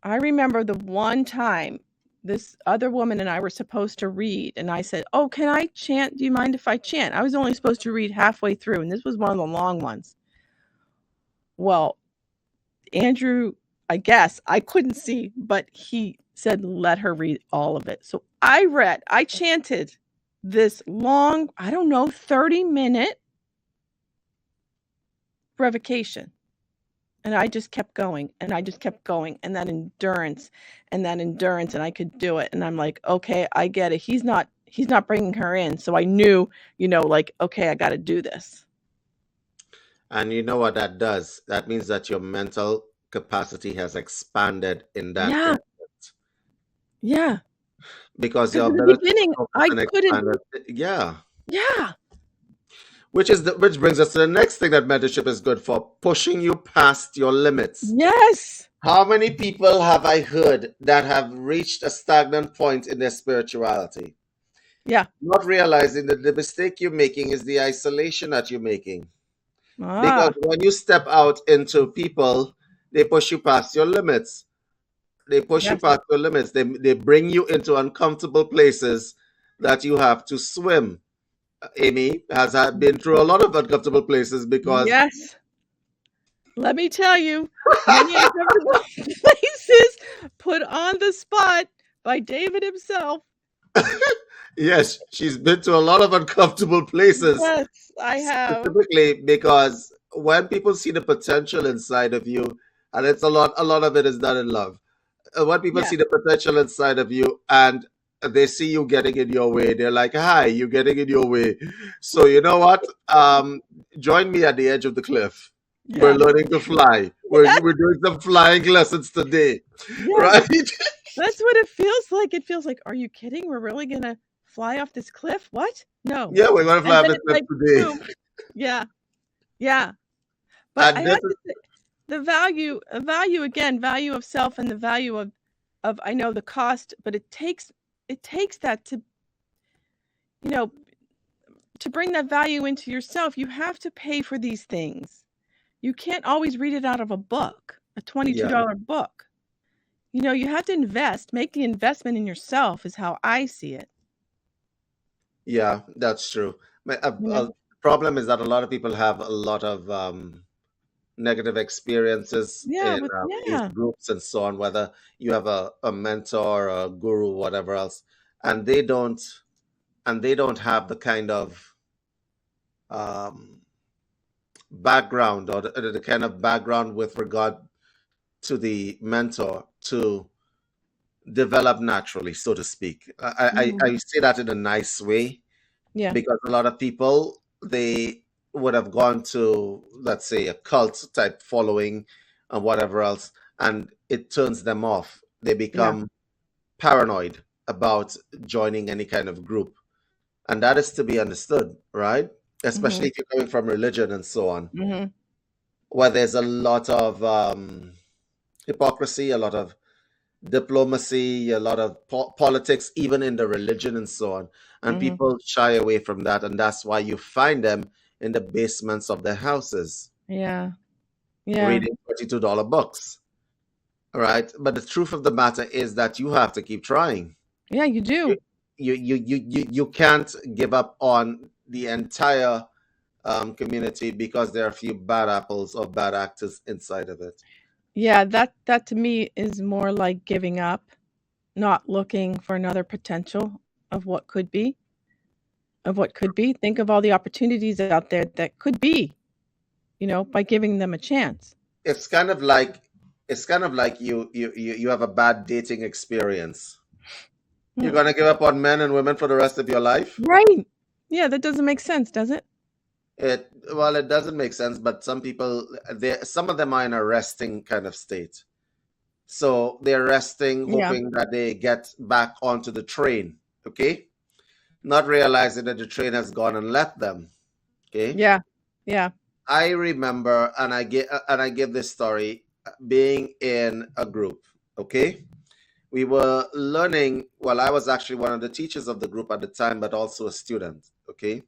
I remember the one time this other woman and I were supposed to read, and I said, "Oh, can I chant? Do you mind if I chant?" I was only supposed to read halfway through, and this was one of the long ones. Well, Andrew I guess I couldn't see, but he said, let her read all of it. So I chanted this long, I don't know, 30-minute revocation. And I just kept going and I just kept going, and that endurance, and I could do it. And I'm like, okay, I get it. He's not bringing her in. So I knew, like, okay, I got to do this. And you know what that does? That means that your mental capacity has expanded in that Yeah. instant. Yeah. Because Because your in the ability to beginning, focus I and couldn't. expand it. Yeah. Yeah. Which brings us to the next thing that mentorship is good for, pushing you past your limits. Yes. How many people have I heard that have reached a stagnant point in their spirituality? Yeah. Not realizing that the mistake you're making is the isolation that you're making. Because Ah. when you step out into people, they push you past your limits. They push you Yes. past your limits. They bring you into uncomfortable places that you have to swim. Amy has been through a lot of uncomfortable places because Yes. Let me tell you, many uncomfortable places put on the spot by David himself. yes, she's been to a lot of uncomfortable places, Yes, I have. specifically because when people see the potential inside of you, and it's a lot of it is done in love. When people Yeah. see the potential inside of you and they see you getting in your way, they're like, "Hi, you're getting in your way." So you know what? Join me at the edge of the cliff. We're Yeah. learning to fly. We're doing some flying lessons today, Yes. right? That's what it feels like. It feels like, are you kidding? We're really gonna fly off this cliff? What? No. Yeah, we're gonna fly And up then this it's cliff like, today. boom. Yeah. Yeah. But I And this have to say, the value of self, and the value of I know the cost, but it takes that to, you know, to bring that value into yourself. You have to pay for these things. You can't always read it out of a book, a yeah, $22 book. You have to invest, make the investment in yourself is how I see it. yeah, that's true. You know? The problem is that a lot of people have a lot of negative experiences Yeah, in these groups and so on, whether you have a mentor, a guru, whatever else, and they don't have the kind of um, background or the kind of background with regard to the mentor to develop naturally, so to speak. I say that in a nice way Yeah. because a lot of people they would have gone to, let's say, a cult type following and whatever else, and it turns them off. They Yeah. become paranoid about joining any kind of group, and that is to be understood, right? Mhm. Especially if you're coming from religion and so on, Mhm. where there's a lot of hypocrisy, a lot of diplomacy, a lot of politics, even in the religion and so on. And Mhm. people shy away from that. And that's why you find them in the basements of their houses Yeah. Yeah. reading $22 books. All right. But the truth of the matter is that you have to keep trying. Yeah, you You, do. you can't give up on the entire community because there are a few bad apples or bad actors inside of it. Yeah, that to me is more like giving up, not looking for another potential of what could be, Think of all the opportunities out there that could be, by giving them a chance. It's kind of like you have a bad dating experience. You're Hmm. gonna give up on men and women for the rest of your life? Right. Yeah, that doesn't make sense, does it? It doesn't make sense, but some of them are in a resting kind of state. So they're resting, Yeah. hoping that they get back onto the train, okay? Not realizing that the train has gone and left them. Okay. Yeah. Yeah. I remember, and I give this story being in a group. Okay, we were learning. Well, I was actually one of the teachers of the group at the time, but also a student. Okay,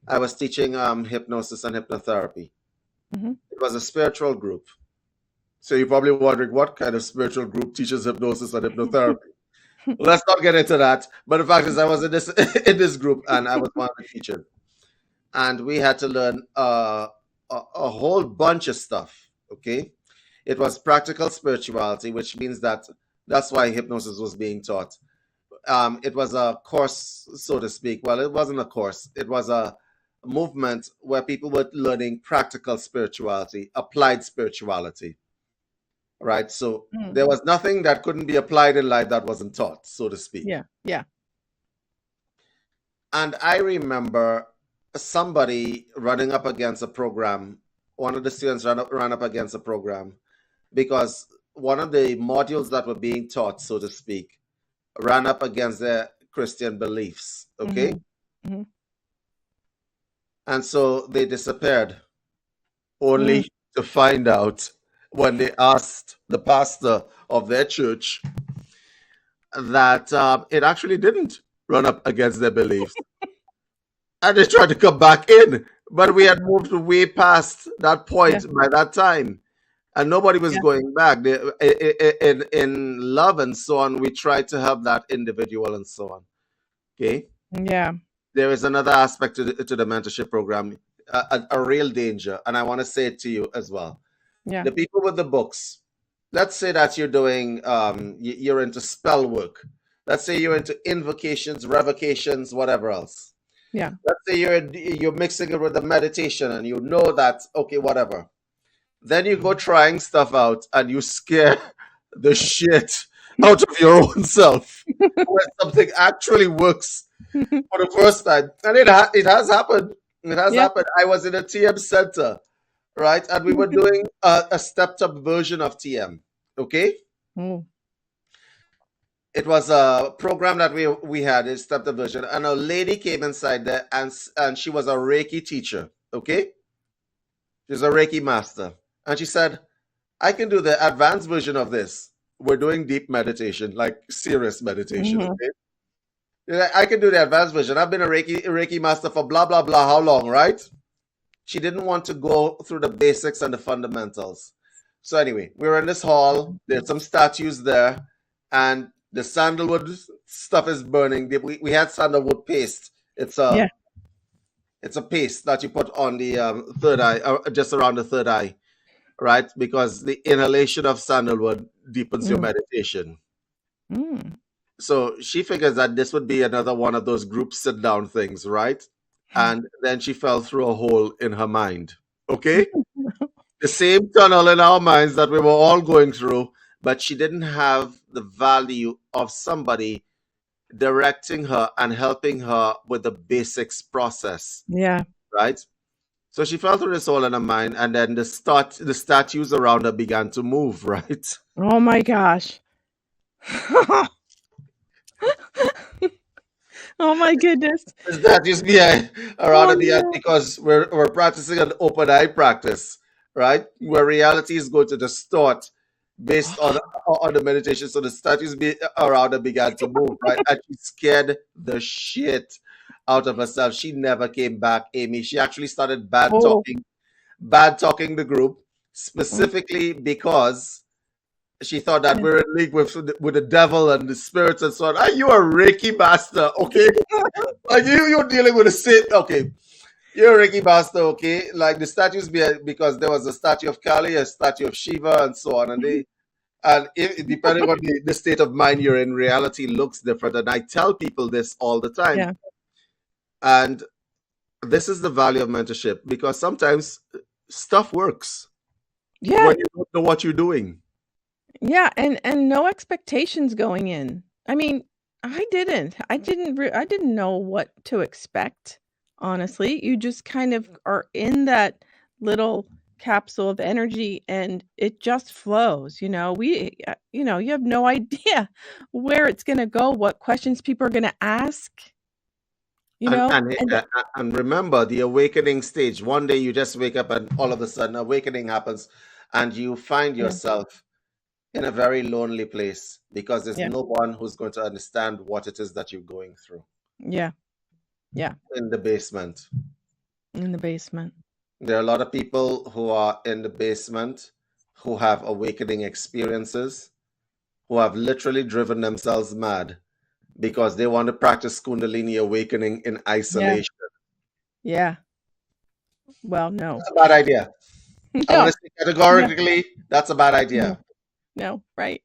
I was teaching hypnosis and hypnotherapy. Mhm. It was a spiritual group. So you're probably wondering what kind of spiritual group teaches hypnosis and hypnotherapy. Let's not get into that. But the fact is, I was in this in this group, and I was one of the teachers, and we had to learn a whole bunch of stuff. Okay, It was practical spirituality, which means that that's why hypnosis was being taught. It was a course, so to speak. Well, it wasn't a course. It was a movement where people were learning practical spirituality, applied spirituality, right? So there was nothing that couldn't be applied in life that wasn't taught, so to speak. Yeah. Yeah. And I remember somebody running up against a program. One of the students ran up against a program because one of the modules that were being taught, so to speak, ran up against their Christian beliefs. Okay. Mm-hmm. And so they disappeared, only to find out when they asked the pastor of their church that it actually didn't run up against their beliefs. And they tried to come back in, but we had moved way past that point by that time, and nobody was going back. In love and so on, we tried to help that individual and so on. Okay. Yeah. There is another aspect to the mentorship program, a real danger, and I want to say it to you as well. Yeah. The people with the books. Let's say that you're doing, you're into spell work. Let's say you're into invocations, revocations, whatever else. Yeah. Let's say you're mixing it with the meditation, and you know that, okay, whatever. Then you go trying stuff out, and you scare the shit out of your own self when something actually works for the first time. And it has happened. It has happened. I was in a TM center, right? And we were doing a stepped up version of TM. Okay. It was a program that we had, a stepped up version, and a lady came inside there, and she was a Reiki teacher. Okay. She's a Reiki master. And she said, I can do the advanced version of this. We're doing deep meditation, like serious meditation. Okay. I can do the advanced version. I've been a Reiki master for blah, blah, blah. How long, right? She didn't want to go through the basics and the fundamentals. So anyway, we were in this hall. There's some statues there, and the sandalwood stuff is burning. We had sandalwood paste. It's a paste that you put on the third eye, just around the third eye, right? Because the inhalation of sandalwood deepens your meditation. So she figures that this would be another one of those group sit down things, right? And then she fell through a hole in her mind. Okay? The same tunnel in our minds that we were all going through, but she didn't have the value of somebody directing her and helping her with the basics process. Yeah. Right? So she fell through this hole in her mind, and then the statues around her began to move, right? Oh my gosh. Oh my goodness. That just be around the because we're practicing an open eye practice, right? Where reality is going to distort based on the meditation. So the statues around her began to move, right? And she scared the shit out of herself. She never came back, Amy. She actually started bad talking the group, specifically because she thought that we're in league with the devil and the spirits and so on. Are you a Reiki master? Okay. Like you're dealing with a state. Okay. You're a Reiki master, okay? Like the statues because there was a statue of Kali, a statue of Shiva, and so on. And depending on the state of mind you're in, reality looks different. And I tell people this all the time. Yeah. And this is the value of mentorship, because sometimes stuff works. Yeah. When you don't know what you're doing. Yeah, and no expectations going in. I mean, I didn't know what to expect, honestly. You just kind of are in that little capsule of energy, and it just flows, you know. You have no idea where it's going to go, what questions people are going to ask. And remember the awakening stage. One day you just wake up and all of a sudden awakening happens, and you find yourself in a very lonely place because there's no one who's going to understand what it is that you're going through. Yeah. Yeah. In the basement. There are a lot of people who are in the basement who have awakening experiences, who have literally driven themselves mad because they want to practice Kundalini awakening in isolation. Yeah. Well, no. That's a bad idea. I'm going to No, say no, categorically, that's a bad no, idea. no, right,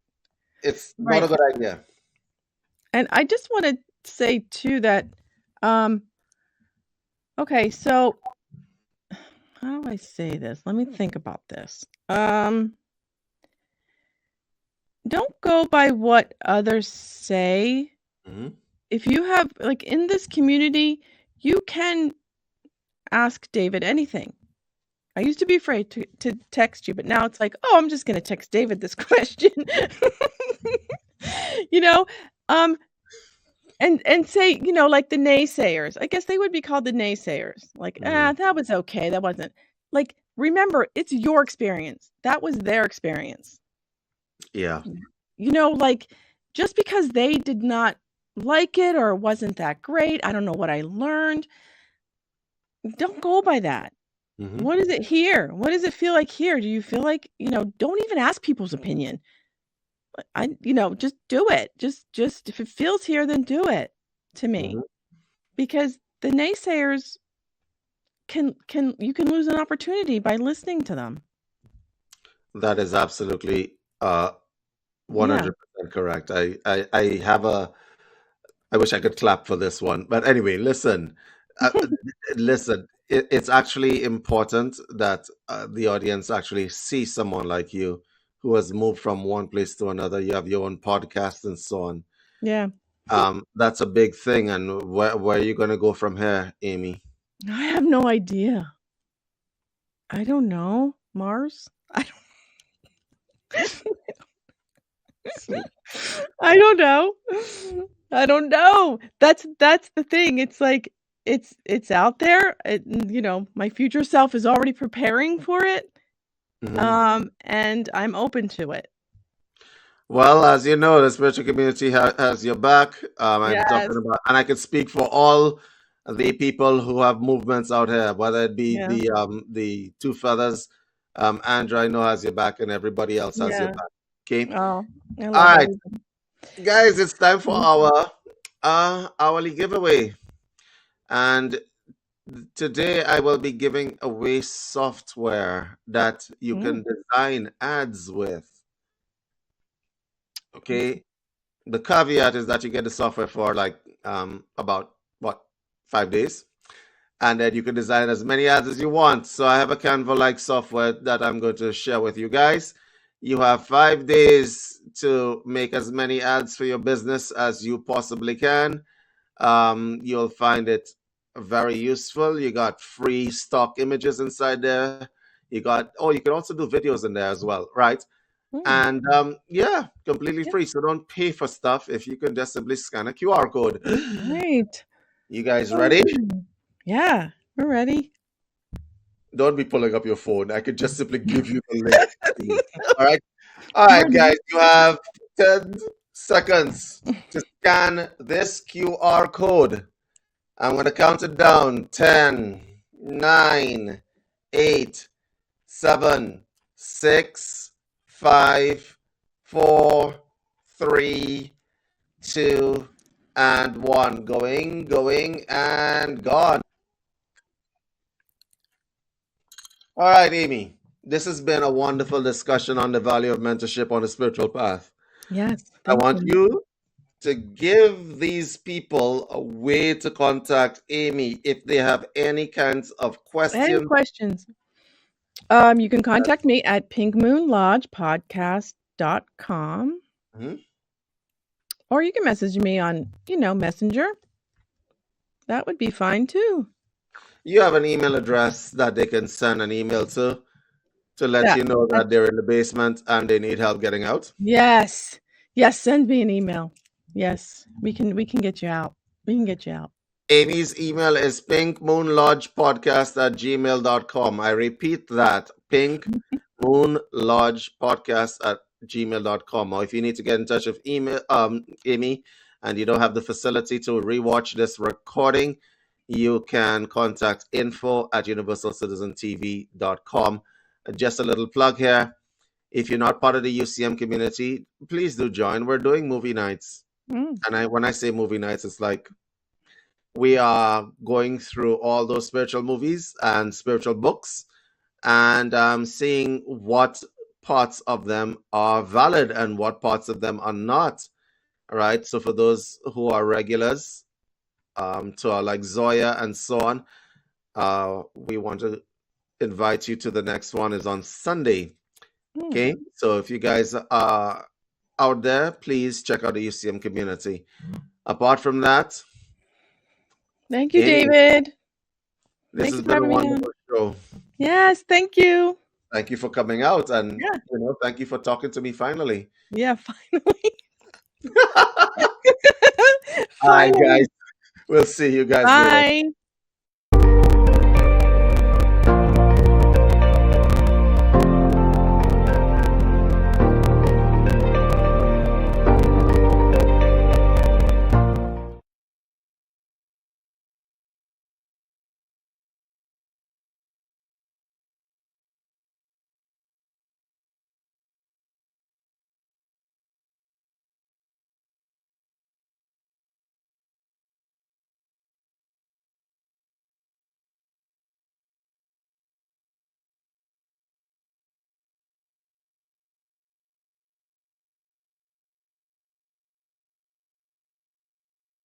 It's not a right. good idea. And I just want to say too that, um, okay, so how do I say this? Let me think about this. Don't go by what others say. Hmm. If you have, like, in this community, you can ask David anything. I used to be afraid to text you, but now it's like, oh, I'm just going to text David this question. you know, um, and say, like the naysayers. I guess they would be called the naysayers. Like, Mm, that was okay. That wasn't like. Remember, it's your experience. That was their experience. yeah. Like just because they did not like it or wasn't that great. I don't know what I learned. Don't go by that. Hmm. What is it here? What does it feel like here? Do you feel like, don't even ask people's opinion. Just do it. Just if it feels here, then do it to me. Hmm. Because the naysayers you can lose an opportunity by listening to them. That is absolutely Yeah. 100% correct. I wish I could clap for this one. But anyway, listen, listen, it's actually important that the audience actually see someone like you who has moved from one place to another. You have your own podcast and so on. Yeah. That's a big thing. And where are you going to go from here, Amy? I have no idea. I don't know. Mars? I don't I don't know. I don't know. That's the thing. It's like it's out there. My future self is already preparing for it. Hmm. And I'm open to it. Well, as you know, the spiritual community has your back. I'm Yes. talking about, and I can speak for all the people who have movements out here, whether it be Yeah. the two feathers, Andrew, I know has your back, and everybody else has your Yeah. back. Okay, Oh, I all love right, everybody. guys, it's time for Mhm. our hourly giveaway, and today I will be giving away software that you Mm. can design ads with. Okay, the caveat is that you get the software for like about what 5 days, and then you can design as many ads as you want. So I have a Canva like software that I'm going to share with you guys. You have 5 days to make as many ads for your business as you possibly can. You'll find it very useful. You got free stock images inside there. You can also do videos in there as well, right? Mm. And yeah, completely Yeah. free. So don't pay for stuff if you can just simply scan a QR code. Right. You guys ready? Oh. Yeah. We're ready. Don't be pulling up your phone. I could just simply give you the link. Please. All right. All I'm right, guys. ready. You have 10 seconds to scan this QR code. I'm going to count it down. 10, 9, 8, 7, 6, 5, 4, 3, 2, and 1. Going, and gone. All right, Amy. This has been a wonderful discussion on the value of mentorship on the spiritual path. Yes. I Thank want you. you to give these people a way to contact Amy if they have any kinds of Any questions. questions? You can contact me at pinkmoonlodgepodcast.com, Mhm. or you can message me on, Messenger. That would be fine too. You have an email address that they can send an email to let That you know that that they're in the basement and they need help getting out. Yes. Yes, send me an email. Yes, we can get you out. We can get you out. Amy's email is pinkmoonlodgepodcast@gmail.com. I repeat that, pinkmoonlodgepodcast@gmail.com. Or if you need to get in touch with Amy and you don't have the facility to rewatch this recording, you can contact info@universalcitizentv.com. Just a little plug here. If you're not part of the UCM community, please do join. We're doing movie nights. Mm. And when I say movie nights, it's like we are going through all those spiritual movies and spiritual books, and seeing what parts of them are valid and what parts of them are not. All right. So for those who are regulars, to our like Zoya and so on, we want to invite you to the next one is on Sunday. Okay. So if you guys are out there, please check out the UCM community. Apart from that, Thank you, Amy, David. this Thank has you for been a having me on. wonderful show. Yes, thank you. Thank you for coming out, and Yeah. thank you for talking to me finally. Yeah, finally. All right, guys. Finally. We'll see you guys later. Bye.